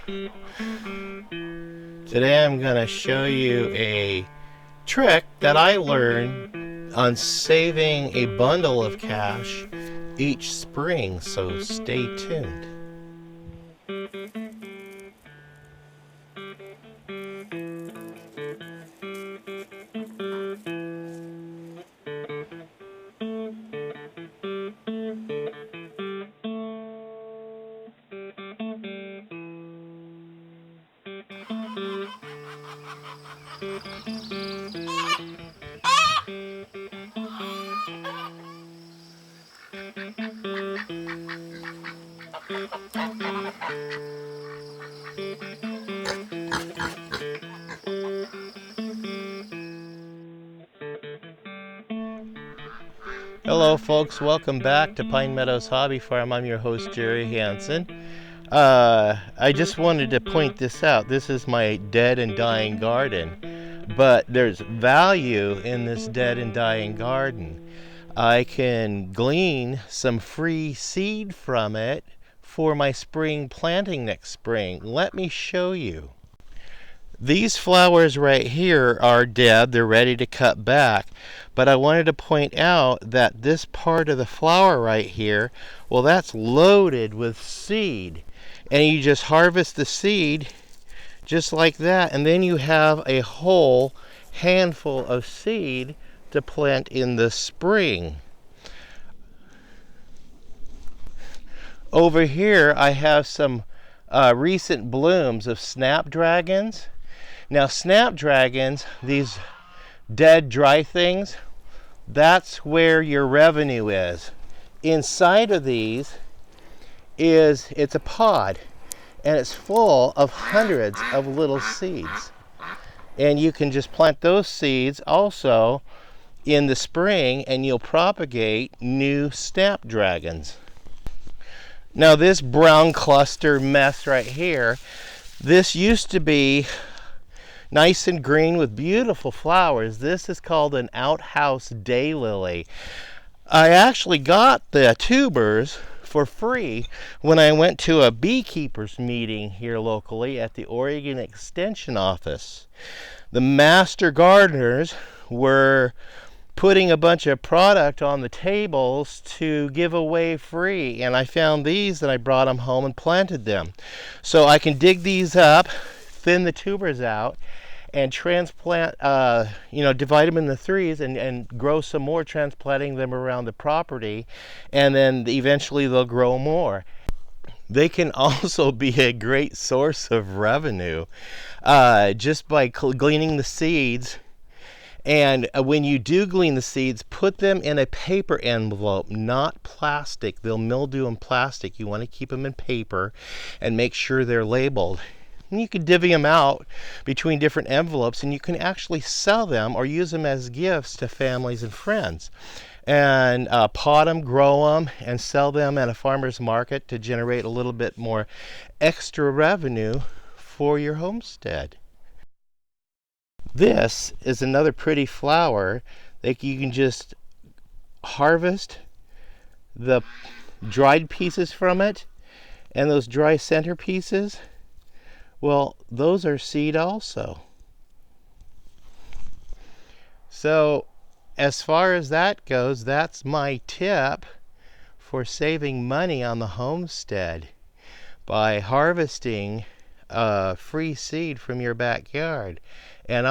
Today I'm going to show you a trick that I learned on saving a bundle of cash each spring, so stay tuned. Hello folks, welcome back to Pine Meadows Hobby Farm. I'm your host Jerry Hansen. I just wanted to point this out. This is my dead and dying garden, but there's value in this dead and dying garden. I can glean some free seed from it for my spring planting next spring. Let me show you. These flowers right here are dead. They're ready to cut back. But I wanted to point out that this part of the flower right here, well, that's loaded with seed. And you just harvest the seed just like that. And then you have a whole handful of seed to plant in the spring. Over here, I have some recent blooms of snapdragons. Now, snapdragons, these dead, dry things, that's where your revenue is. Inside of these it's a pod, and it's full of hundreds of little seeds. And you can just plant those seeds also in the spring, and you'll propagate new snapdragons. Now, this brown cluster mess right here, this used to be nice and green with beautiful flowers. This is called an outhouse daylily. I actually got the tubers for free when I went to a beekeepers meeting here locally at the Oregon Extension Office. The master gardeners were putting a bunch of product on the tables to give away free, and I found these and I brought them home and planted them. So I can dig these up, thin the tubers out, and transplant, divide them into threes and grow some more, transplanting them around the property, and then eventually they'll grow more. They can also be a great source of revenue just by gleaning the seeds. And when you do glean the seeds, put them in a paper envelope, not plastic. They'll mildew in plastic. You want to keep them in paper and make sure they're labeled. And you can divvy them out between different envelopes, and you can actually sell them or use them as gifts to families and friends. And pot them, grow them, and sell them at a farmer's market to generate a little bit more extra revenue for your homestead. This is another pretty flower that you can just harvest the dried pieces from it, and those dry center pieces, well, those are seed also. So as far as that goes, that's my tip for saving money on the homestead by harvesting free seed from your backyard. And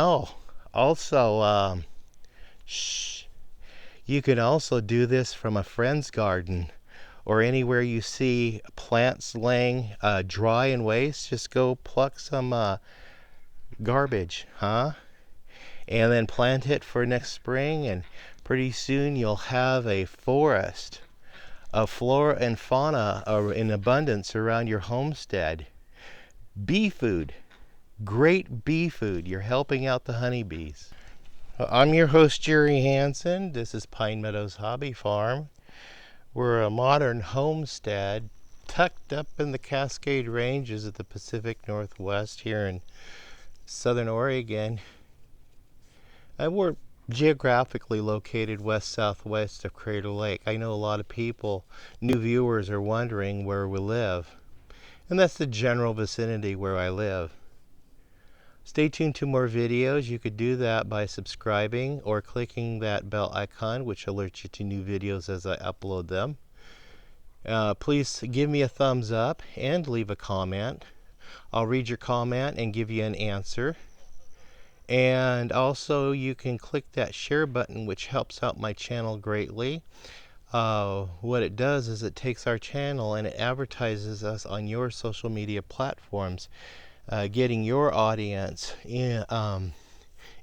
you can also do this from a friend's garden, or anywhere you see plants laying dry and waste. Just go pluck some garbage, and then plant it for next spring, and pretty soon you'll have a forest of flora and fauna in abundance around your homestead. Bee food, great bee food. You're helping out the honeybees. I'm your host, Jerry Hansen. This is Pine Meadows Hobby Farm. We're a modern homestead tucked up in the Cascade Ranges of the Pacific Northwest here in southern Oregon. We're geographically located west-southwest of Crater Lake. I know a lot of people, new viewers, are wondering where we live. And that's the general vicinity where I live. Stay tuned to more videos. You could do that by subscribing or clicking that bell icon, which alerts you to new videos as I upload them. Please give me a thumbs up and leave a comment. I'll read your comment and give you an answer. And also you can click that share button, which helps out my channel greatly. What it does is it takes our channel and it advertises us on your social media platforms, getting your audience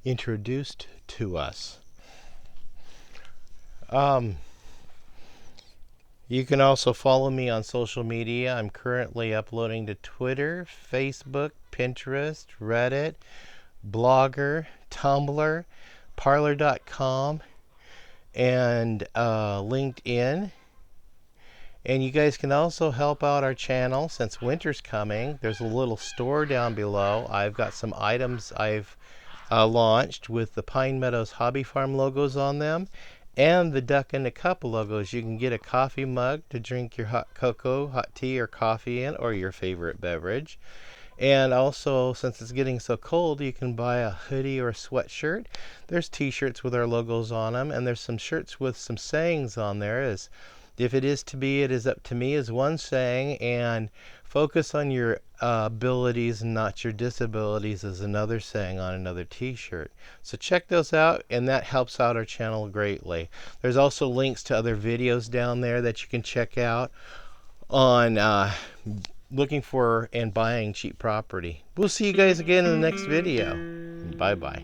introduced to us. You can also follow me on social media. I'm currently uploading to Twitter, Facebook, Pinterest, Reddit, Blogger, Tumblr, Parler.com, and LinkedIn. And you guys can also help out our channel since winter's coming. There's a little store down below. I've got some items I've launched with the Pine Meadows Hobby Farm logos on them and the Duck in the Cup logos. You can get a coffee mug to drink your hot cocoa, hot tea, or coffee in, or your favorite beverage. And also, since it's getting so cold, you can buy a hoodie or a sweatshirt. There's t-shirts with our logos on them, and there's some shirts with some sayings on there. As if it is to be, it is up to me is one saying, and focus on your abilities and not your disabilities is another saying on another t-shirt. So check those out, and that helps out our channel greatly. There's also links to other videos down there that you can check out on looking for and buying cheap property. We'll see you guys again in the next video. Bye bye.